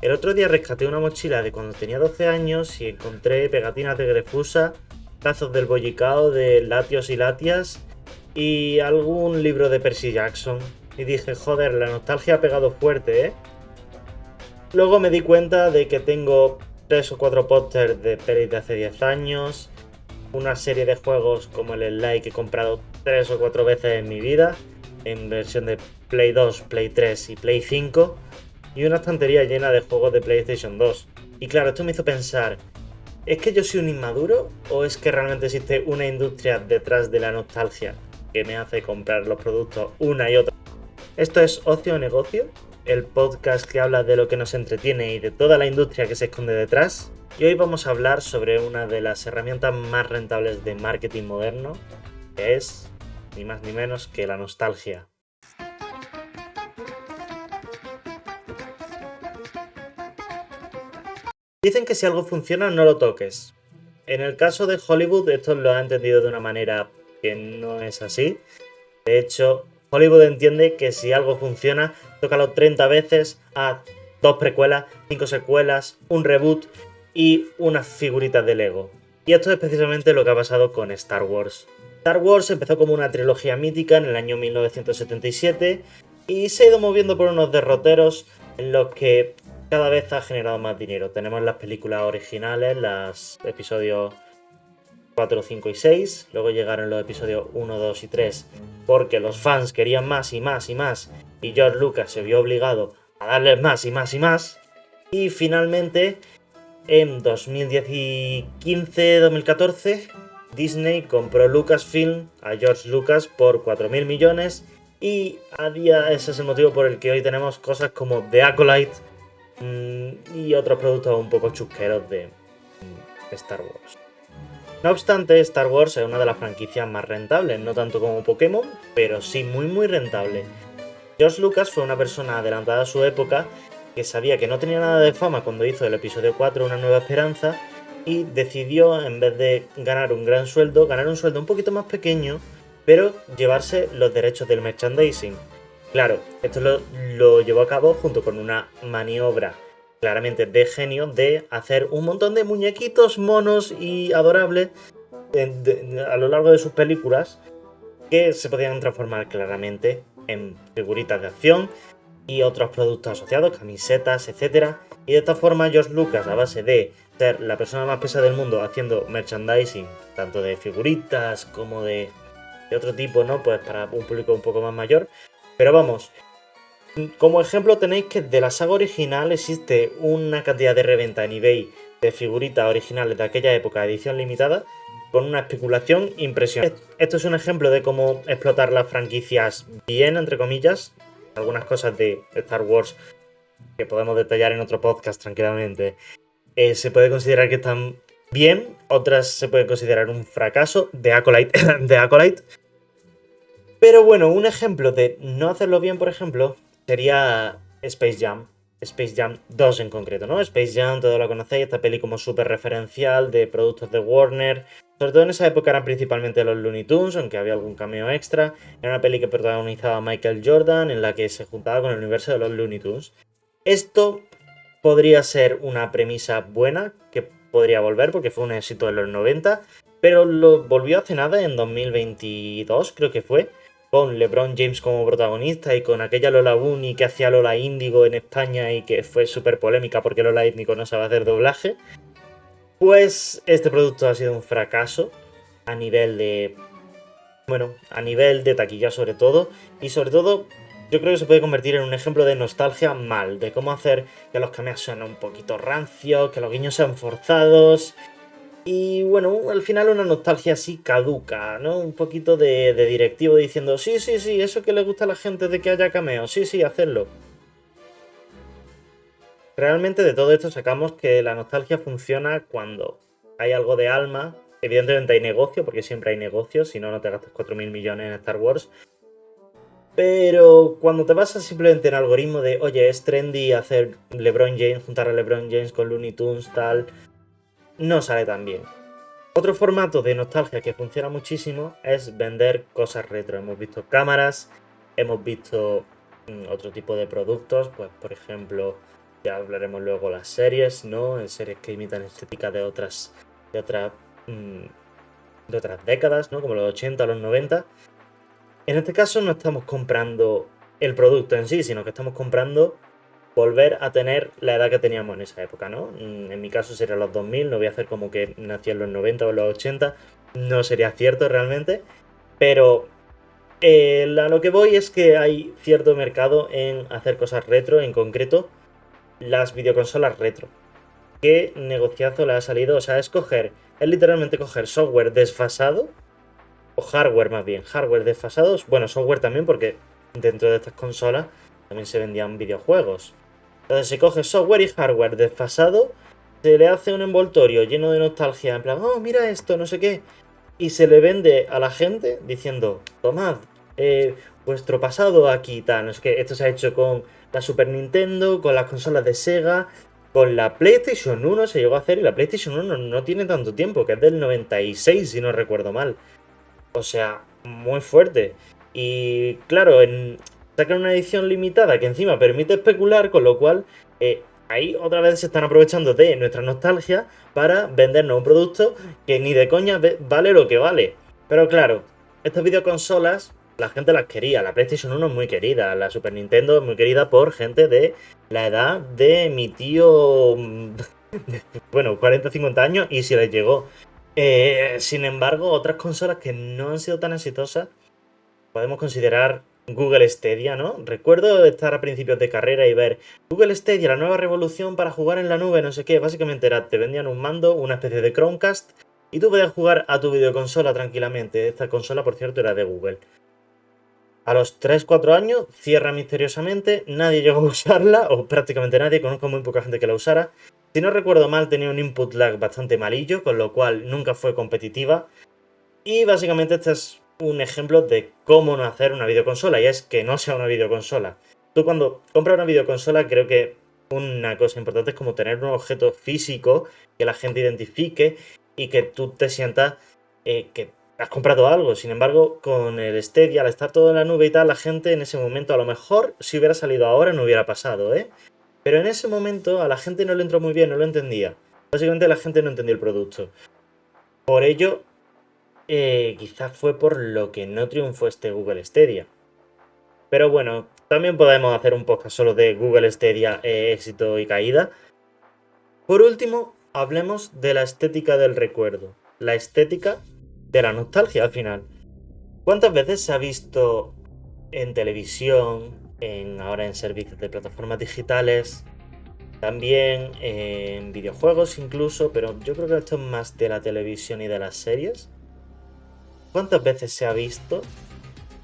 El otro día rescaté una mochila de cuando tenía 12 años y encontré pegatinas de Grefusa, tazos del Bollicao, de Latios y Latias y algún libro de Percy Jackson. Y dije, joder, la nostalgia ha pegado fuerte, ¿eh? Luego me di cuenta de que tengo 3 o 4 pósters de pelis de hace 10 años, una serie de juegos como el Sly que he comprado 3 o 4 veces en mi vida, en versión de Play 2, Play 3 y Play 5, y una estantería llena de juegos de PlayStation 2. Y claro, esto me hizo pensar, ¿es que yo soy un inmaduro o es que realmente existe una industria detrás de la nostalgia que me hace comprar los productos una y otra? Esto es Ocio o Negocio, el podcast que habla de lo que nos entretiene y de toda la industria que se esconde detrás. Y hoy vamos a hablar sobre una de las herramientas más rentables de marketing moderno, que es ni más ni menos que la nostalgia. Dicen que si algo funciona no lo toques. En el caso de Hollywood esto lo ha entendido de una manera que no es así. De hecho, Hollywood entiende que si algo funciona, tócalo 30 veces, a 2 precuelas, 5 secuelas, un reboot y unas figuritas de Lego. Y esto es precisamente lo que ha pasado con Star Wars. Star Wars empezó como una trilogía mítica en el año 1977 y se ha ido moviendo por unos derroteros en los que cada vez ha generado más dinero. Tenemos las películas originales, los episodios 4, 5 y 6. Luego llegaron los episodios 1, 2 y 3 porque los fans querían más y más y más y George Lucas se vio obligado a darles más y más y más. Y finalmente, en 2015-2014, Disney compró Lucasfilm a George Lucas por 4.000 millones y ese es el motivo por el que hoy tenemos cosas como The Acolyte y otros productos un poco chusqueros de Star Wars. No obstante, Star Wars es una de las franquicias más rentables, no tanto como Pokémon, pero sí muy rentable. George Lucas fue una persona adelantada a su época que sabía que no tenía nada de fama cuando hizo el episodio 4 Una Nueva Esperanza y decidió, en vez de ganar un gran sueldo, ganar un sueldo un poquito más pequeño, pero llevarse los derechos del merchandising. Claro, esto lo llevó a cabo junto con una maniobra claramente de genio de hacer un montón de muñequitos monos y adorables a lo largo de sus películas que se podían transformar claramente en figuritas de acción y otros productos asociados, camisetas, etc. Y de esta forma George Lucas, a base de ser la persona más pesada del mundo haciendo merchandising, tanto de figuritas como de otro tipo, ¿no? Pues para un público un poco más mayor. Pero vamos, como ejemplo tenéis que de la saga original existe una cantidad de reventa en eBay de figuritas originales de aquella época, edición limitada, con una especulación impresionante. Esto es un ejemplo de cómo explotar las franquicias bien, entre comillas. Algunas cosas de Star Wars que podemos detallar en otro podcast tranquilamente. Se puede considerar que están bien, otras se pueden considerar un fracaso de Acolyte. de Acolyte. Pero bueno, un ejemplo de no hacerlo bien, por ejemplo, sería Space Jam. Space Jam 2 en concreto, ¿no? Space Jam, todos lo conocéis, esta peli como súper referencial de productos de Warner. Sobre todo en esa época eran principalmente los Looney Tunes, aunque había algún cameo extra. Era una peli que protagonizaba Michael Jordan, en la que se juntaba con el universo de los Looney Tunes. Esto podría ser una premisa buena, que podría volver, porque fue un éxito en los 90, pero lo volvió hace nada, en 2022 creo que fue, con LeBron James como protagonista y con aquella Lola Bunny que hacía Lola Índigo en España y que fue súper polémica porque Lola Índigo no sabe hacer doblaje. Pues este producto ha sido un fracaso a nivel de... Bueno, a nivel de taquilla sobre todo. Y sobre todo yo creo que se puede convertir en un ejemplo de nostalgia mal. De cómo hacer que los cameos sean un poquito rancios, que los guiños sean forzados. Y bueno, al final una nostalgia así caduca, ¿no? Un poquito de directivo diciendo, sí, eso que le gusta a la gente de que haya cameos, sí, hacerlo. Realmente de todo esto sacamos que la nostalgia funciona cuando hay algo de alma. Evidentemente hay negocio, porque siempre hay negocio, si no, no te gastas 4.000 millones en Star Wars. Pero cuando te basas simplemente en algoritmo de, oye, es trendy hacer LeBron James, juntar a LeBron James con Looney Tunes, tal, no sale tan bien. Otro formato de nostalgia que funciona muchísimo es vender cosas retro. Hemos visto cámaras, hemos visto otro tipo de productos, pues por ejemplo ya hablaremos luego las series, ¿no? En series que imitan estética de otras décadas, ¿no? Como los 80 o los 90. En este caso no estamos comprando el producto en sí, sino que estamos comprando volver a tener la edad que teníamos en esa época, ¿no? En mi caso serían los 2000, no voy a hacer como que nací en los 90 o en los 80, no sería cierto realmente, pero a lo que voy es que hay cierto mercado en hacer cosas retro, en concreto las videoconsolas retro. ¿Qué negociazo le ha salido? O sea, es literalmente coger software desfasado, o hardware más bien, hardware desfasados, bueno, software también porque dentro de estas consolas también se vendían videojuegos. Entonces se coge software y hardware desfasado, se le hace un envoltorio lleno de nostalgia, en plan, oh, mira esto, no sé qué, y se le vende a la gente diciendo, tomad, vuestro pasado aquí, tal, no sé qué. Esto se ha hecho con la Super Nintendo, con las consolas de Sega, con la PlayStation 1 se llegó a hacer, y la PlayStation 1 no tiene tanto tiempo, que es del 96 si no recuerdo mal. O sea, muy fuerte. Y claro, sacan una edición limitada que encima permite especular, con lo cual ahí otra vez se están aprovechando de nuestra nostalgia para vendernos un producto que ni de coña vale lo que vale. Pero claro, estas videoconsolas la gente las quería. La PlayStation 1 es muy querida, la Super Nintendo es muy querida por gente de la edad de mi tío, bueno, 40-50 años, y si les llegó. Sin embargo, otras consolas que no han sido tan exitosas, podemos considerar Google Stadia, ¿no? Recuerdo estar a principios de carrera y ver Google Stadia, la nueva revolución para jugar en la nube, no sé qué. Básicamente te vendían un mando, una especie de Chromecast, y tú podías jugar a tu videoconsola tranquilamente. Esta consola, por cierto, era de Google. A los 3-4 años cierra misteriosamente, nadie llegó a usarla, o prácticamente nadie, conozco muy poca gente que la usara. Si no recuerdo mal, tenía un input lag bastante malillo, con lo cual nunca fue competitiva. Y básicamente este es un ejemplo de cómo no hacer una videoconsola, y es que no sea una videoconsola. Tú cuando compras una videoconsola, creo que una cosa importante es como tener un objeto físico que la gente identifique y que tú te sientas que has comprado algo. Sin embargo, con el Stadia, al estar todo en la nube y tal, la gente en ese momento, a lo mejor si hubiera salido ahora no hubiera pasado, ¿eh? Pero en ese momento a la gente no le entró muy bien, no lo entendía. Básicamente la gente no entendía el producto. Por ello, quizás fue por lo que no triunfó este Google Stadia. Pero bueno, también podemos hacer un podcast solo de Google Stadia, éxito y caída. Por último, hablemos de la estética del recuerdo. La estética de la nostalgia al final. ¿Cuántas veces se ha visto en televisión, ahora en servicios de plataformas digitales, también en videojuegos incluso, pero yo creo que esto es más de la televisión y de las series? ¿Cuántas veces se ha visto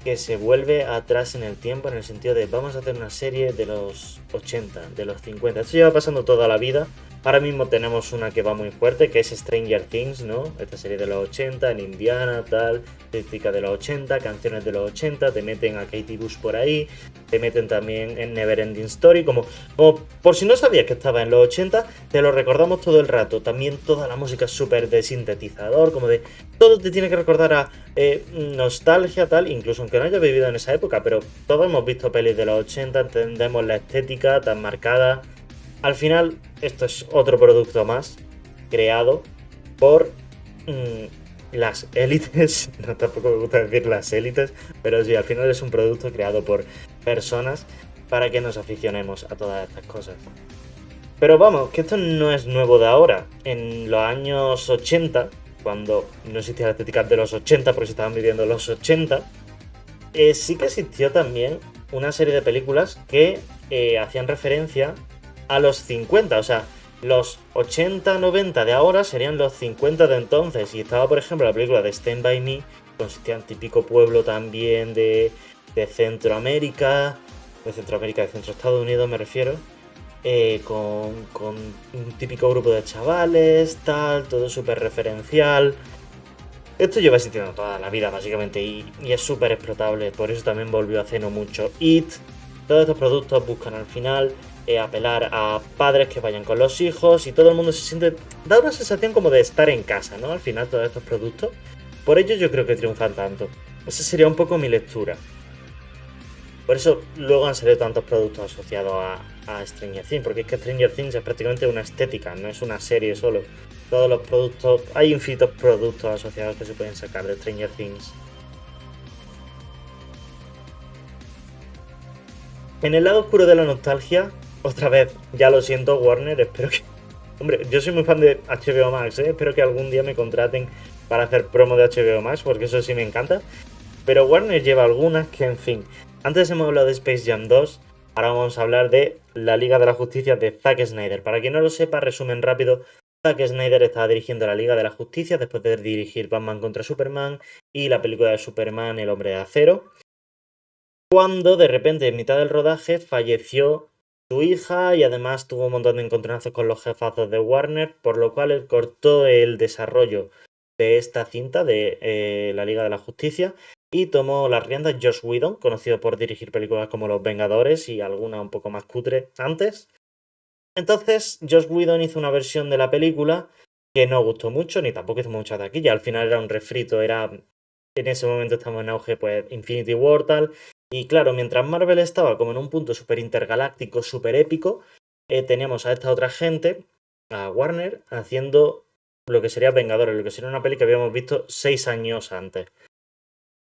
que se vuelve atrás en el tiempo, en el sentido de vamos a hacer una serie de los 80, de los 50? Esto lleva pasando toda la vida. Ahora mismo tenemos una que va muy fuerte, que es Stranger Things, ¿no? Esta serie de los 80, en Indiana, tal, estética de los 80, canciones de los 80, te meten a Katie Bush por ahí, te meten también en Neverending Story, como por si no sabías que estaba en los 80, te lo recordamos todo el rato. También toda la música es súper de sintetizador, como de todo te tiene que recordar a nostalgia, tal, incluso aunque no hayas vivido en esa época, pero todos hemos visto pelis de los 80, entendemos la estética tan marcada. Al final, esto es otro producto más creado por las élites. No, tampoco me gusta decir las élites, pero sí, al final es un producto creado por personas para que nos aficionemos a todas estas cosas. Pero vamos, que esto no es nuevo de ahora. En los años 80, cuando no existía la estética de los 80 porque se estaban viviendo los 80, sí que existió también una serie de películas que hacían referencia a los 50, o sea, los 80-90 de ahora serían los 50 de entonces. Y estaba, por ejemplo, la película de Stand By Me, consistía en típico pueblo también de Centroamérica, de Centro Estados Unidos me refiero, con un típico grupo de chavales, tal, todo súper referencial. Esto lleva existiendo toda la vida, básicamente, y es súper explotable. Por eso también volvió hace no mucho It. Todos estos productos buscan al final apelar a padres que vayan con los hijos, y todo el mundo se siente... Da una sensación como de estar en casa, ¿no? Al final, todos estos productos. Por ello yo creo que triunfan tanto. Esa sería un poco mi lectura. Por eso luego han salido tantos productos asociados a Stranger Things, porque es que Stranger Things es prácticamente una estética, no es una serie solo. Todos los productos, hay infinitos productos asociados que se pueden sacar de Stranger Things. En el lado oscuro de la nostalgia, otra vez, ya lo siento, Warner, espero que... Hombre, yo soy muy fan de HBO Max, espero que algún día me contraten para hacer promo de HBO Max, porque eso sí me encanta. Pero Warner lleva algunas que, en fin. Antes hemos hablado de Space Jam 2, ahora vamos a hablar de la Liga de la Justicia de Zack Snyder. Para quien no lo sepa, resumen rápido, Zack Snyder estaba dirigiendo la Liga de la Justicia después de dirigir Batman contra Superman y la película de Superman, El Hombre de Acero. Cuando de repente, en mitad del rodaje, falleció su hija y además tuvo un montón de encontronazos con los jefazos de Warner, por lo cual él cortó el desarrollo de esta cinta de la Liga de la Justicia y tomó las riendas Joss Whedon, conocido por dirigir películas como Los Vengadores y alguna un poco más cutre antes. Entonces, Joss Whedon hizo una versión de la película que no gustó mucho, ni tampoco hizo mucha taquilla. Al final era un refrito, era... En ese momento estamos en auge, pues, Infinity War, tal. Y claro, mientras Marvel estaba como en un punto súper intergaláctico, súper épico, teníamos a esta otra gente, a Warner, haciendo lo que sería Vengadores, lo que sería una peli que habíamos visto 6 años antes.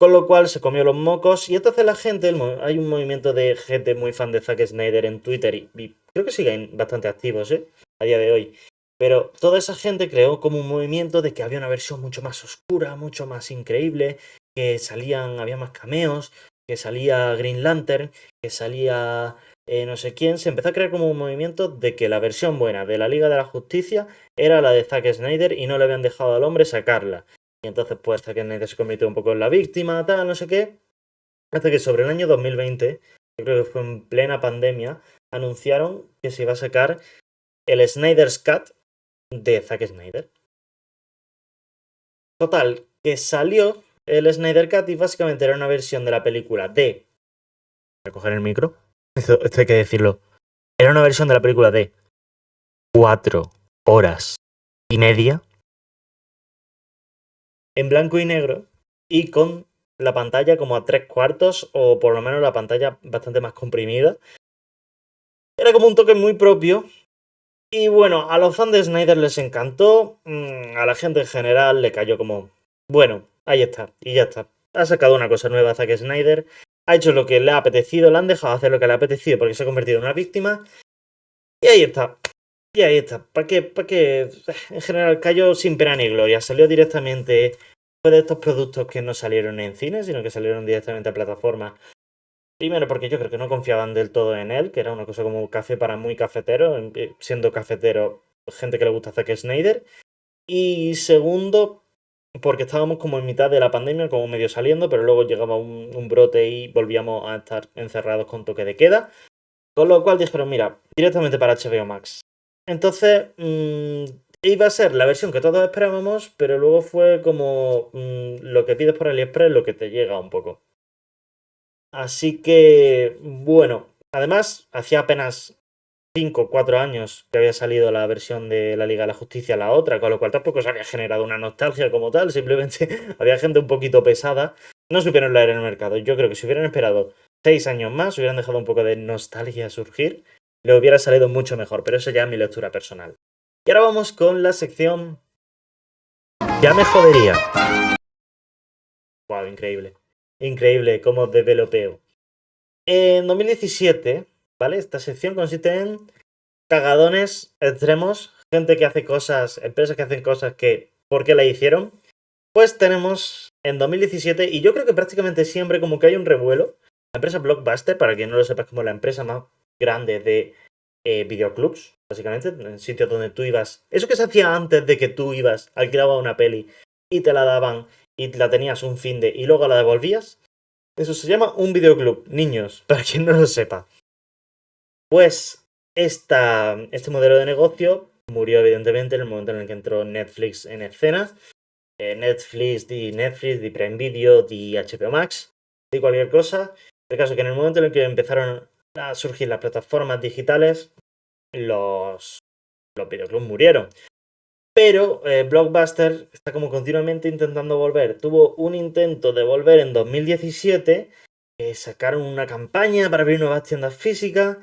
Con lo cual se comió los mocos y entonces la gente, hay un movimiento de gente muy fan de Zack Snyder en Twitter y creo que siguen bastante activos, a día de hoy. Pero toda esa gente creó como un movimiento de que había una versión mucho más oscura, mucho más increíble, que salían, había más cameos, que salía Green Lantern, que salía no sé quién. Se empezó a crear como un movimiento de que la versión buena de la Liga de la Justicia era la de Zack Snyder y no le habían dejado al hombre sacarla. Y entonces pues Zack Snyder se convirtió un poco en la víctima, tal, no sé qué. Hasta que sobre el año 2020, yo creo que fue en plena pandemia, anunciaron que se iba a sacar el Snyder's Cut de Zack Snyder. Total, que salió el Snyder Cut y básicamente era una versión de la película de... Voy a coger el micro. Esto hay que decirlo. Era una versión de la película de 4 horas y media en blanco y negro y con la pantalla como a 3/4 o por lo menos la pantalla bastante más comprimida. Era como un toque muy propio. Y bueno, a los fans de Snyder les encantó, a la gente en general le cayó como, bueno, ahí está, y ya está. Ha sacado una cosa nueva Zack Snyder, ha hecho lo que le ha apetecido, le han dejado hacer lo que le ha apetecido porque se ha convertido en una víctima, y ahí está. Y ahí está. ¿Para qué? ¿Para qué? En general cayó sin pena ni gloria, salió directamente, fue de estos productos que no salieron en cine, sino que salieron directamente a plataformas. Primero porque yo creo que no confiaban del todo en él, que era una cosa como un café para muy cafetero, siendo cafetero gente que le gusta Zack Snyder. Y segundo, porque estábamos como en mitad de la pandemia, como medio saliendo, pero luego llegaba un brote y volvíamos a estar encerrados con toque de queda. Con lo cual dijeron, mira, directamente para HBO Max. Entonces, iba a ser la versión que todos esperábamos, pero luego fue como lo que pides por AliExpress, lo que te llega un poco. Así que, bueno, además, hacía apenas 5 o 4 años que había salido la versión de la Liga de la Justicia, la otra, con lo cual tampoco se había generado una nostalgia como tal, simplemente había gente un poquito pesada. No supieron leer en el mercado. Yo creo que si hubieran esperado 6 años más, hubieran dejado un poco de nostalgia surgir, le hubiera salido mucho mejor, pero eso ya es mi lectura personal. Y ahora vamos con la sección... Ya me jodería. Wow, increíble. Increíble cómo developeo. En 2017, ¿vale? Esta sección consiste en cagadones extremos, gente que hace cosas, empresas que hacen cosas que, ¿por qué la hicieron? Pues tenemos en 2017, y yo creo que prácticamente siempre como que hay un revuelo, la empresa Blockbuster, para quien no lo sepa, es como la empresa más grande de videoclubs, básicamente, en sitios donde tú ibas, eso que se hacía antes de que tú ibas, alquilabas una peli y te la daban y la tenías un fin de y luego la devolvías. Eso se llama un videoclub, niños, para quien no lo sepa. Pues este modelo de negocio murió evidentemente en el momento en el que entró Netflix en escena. Netflix, di Prime Video, di HBO Max, di cualquier cosa. El caso es que en el momento en el que empezaron a surgir las plataformas digitales, los videoclubs murieron. Pero Blockbuster está como continuamente intentando volver. Tuvo un intento de volver en 2017. Sacaron una campaña para abrir nuevas tiendas físicas.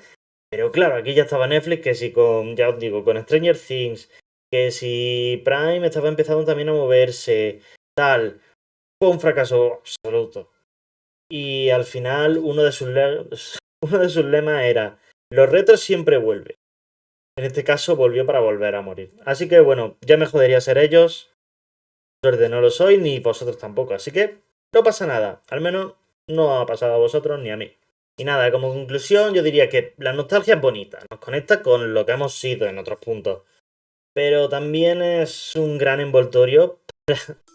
Pero claro, aquí ya estaba Netflix, que si con, ya os digo, con Stranger Things, que si Prime estaba empezando también a moverse, tal, fue un fracaso absoluto. Y al final uno de sus lemas era, los retos siempre vuelven. En este caso volvió para volver a morir. Así que bueno, ya me jodería ser ellos. Suerte no lo soy, ni vosotros tampoco. Así que no pasa nada. Al menos no ha pasado a vosotros ni a mí. Y nada, como conclusión yo diría que la nostalgia es bonita. Nos conecta con lo que hemos sido en otros puntos. Pero también es un gran envoltorio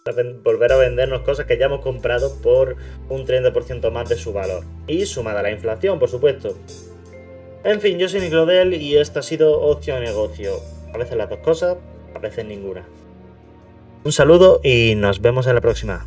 para volver a vendernos cosas que ya hemos comprado por un 30% más de su valor. Y sumada a la inflación, por supuesto. En fin, yo soy Nicrodel y esto ha sido Ocio Negocio. A veces las dos cosas, a veces ninguna. Un saludo y nos vemos en la próxima.